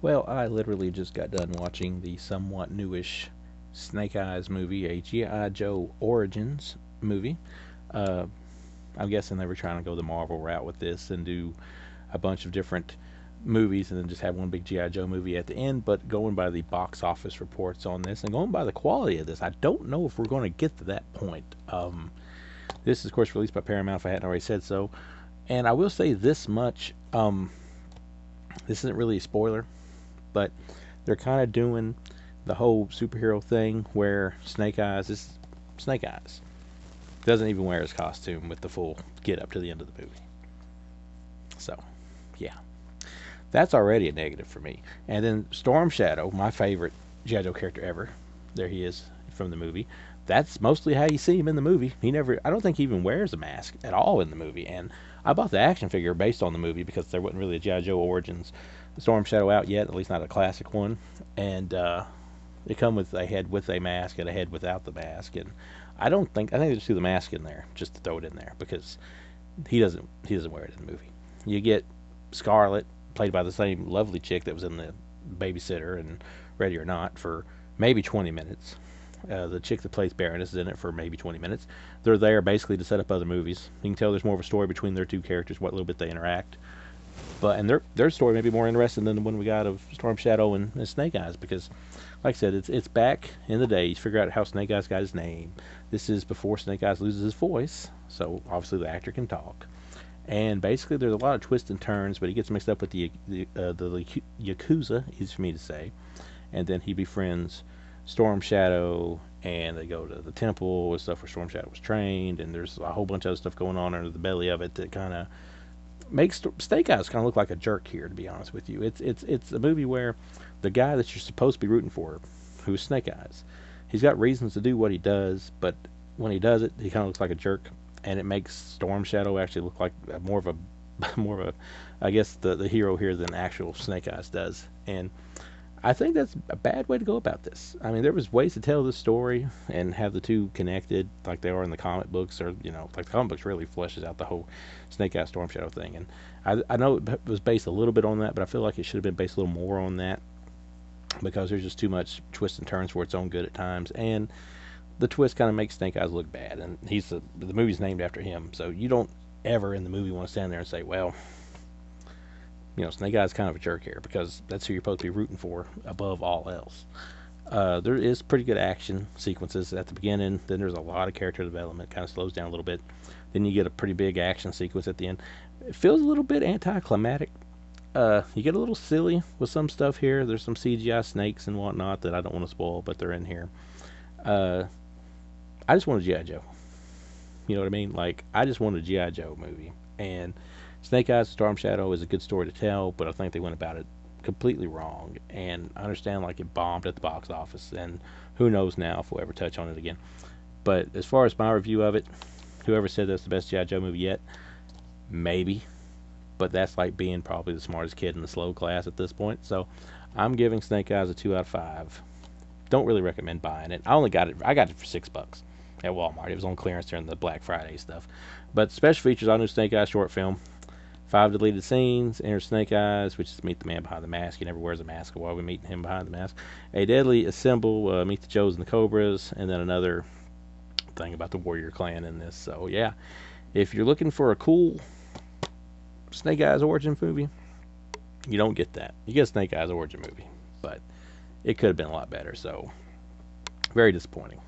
Well, I literally just got done watching the somewhat newish Snake Eyes movie, a G.I. Joe Origins movie. Uh, I'm guessing they were trying to go the Marvel route with this and do a bunch of different movies and then just have one big G.I. Joe movie at the end. But going by the box office reports on this and going by the quality of this, I don't know if we're going to get to that point. This is, of course, released by Paramount, if I hadn't already said so. And I will say this much: this isn't really a spoiler, but they're kind of doing the whole superhero thing where Snake Eyes is Snake Eyes. Doesn't even wear his costume with the full get up to the end of the movie. So, yeah. That's already a negative for me. And then Storm Shadow, my favorite G.I. Joe character ever. There he is from the movie. That's mostly how you see him in the movie. I don't think he even wears a mask at all in the movie. And I bought the action figure based on the movie because there wasn't really a G.I. Joe Origins Storm Shadow out yet, at least not a classic one. And it come with a head with a mask and a head without the mask. And I think they just threw the mask in there just to throw it in there because he doesn't wear it in the movie. You get Scarlett, played by the same lovely chick that was in the Babysitter and Ready or Not, for maybe 20 minutes. The chick that plays Baroness is in it for maybe 20 minutes. They're there basically to set up other movies. You can tell there's more of a story between their two characters, what little bit they interact. And their story may be more interesting than the one we got of Storm Shadow and Snake Eyes, because, like I said, it's back in the day. You figure out how Snake Eyes got his name. This is before Snake Eyes loses his voice, so obviously the actor can talk. And basically, there's a lot of twists and turns, but he gets mixed up with the Yakuza, easy for me to say. And then he befriends Storm Shadow, and they go to the temple with stuff where Storm Shadow was trained, and there's a whole bunch of other stuff going on under the belly of it that kind of makes Snake Eyes kind of look like a jerk here, to be honest with you. It's a movie where the guy that you're supposed to be rooting for, who's Snake Eyes, he's got reasons to do what he does, but when he does it, he kind of looks like a jerk, and it makes Storm Shadow actually look like more of a more of a, I guess, the hero here than actual Snake Eyes does. And I think that's a bad way to go about this. I mean, there was ways to tell this story and have the two connected, like they are in the comic books, or like the comic books really fleshes out the whole Snake Eyes Storm Shadow thing. And I know it was based a little bit on that, but I feel like it should have been based a little more on that because there's just too much twists and turns for its own good at times, and the twist kind of makes Snake Eyes look bad. And the movie's named after him, so you don't ever in the movie want to stand there and say, well, Snake Eyes kind of a jerk here, because that's who you're supposed to be rooting for above all else. There is pretty good action sequences at the beginning. Then there's a lot of character development. Kind of slows down a little bit. Then you get a pretty big action sequence at the end. It feels a little bit anticlimactic. You get a little silly with some stuff here. There's some CGI snakes and whatnot that I don't want to spoil, but they're in here. I just want a G.I. Joe. You know what I mean? Like, I just want a G.I. Joe movie. And Snake Eyes Storm Shadow is a good story to tell, but I think they went about it completely wrong. And I understand, like, it bombed at the box office, and who knows now if we'll ever touch on it again. But as far as my review of it, whoever said that's the best G.I. Joe movie yet, maybe. But that's like being probably the smartest kid in the slow class at this point. So I'm giving Snake Eyes a 2 out of 5. Don't really recommend buying it. I got it for $6 at Walmart. It was on clearance during the Black Friday stuff. But special features on new Snake Eyes short film. 5 deleted scenes. Enter Snake Eyes, which is meet the man behind the mask. He never wears a mask while we meet him behind the mask. A deadly assemble. Meet the Joes and the Cobras. And then another thing about the Warrior Clan in this. So yeah, if you're looking for a cool Snake Eyes origin movie, you don't get that. You get a Snake Eyes origin movie, but it could have been a lot better. So very disappointing.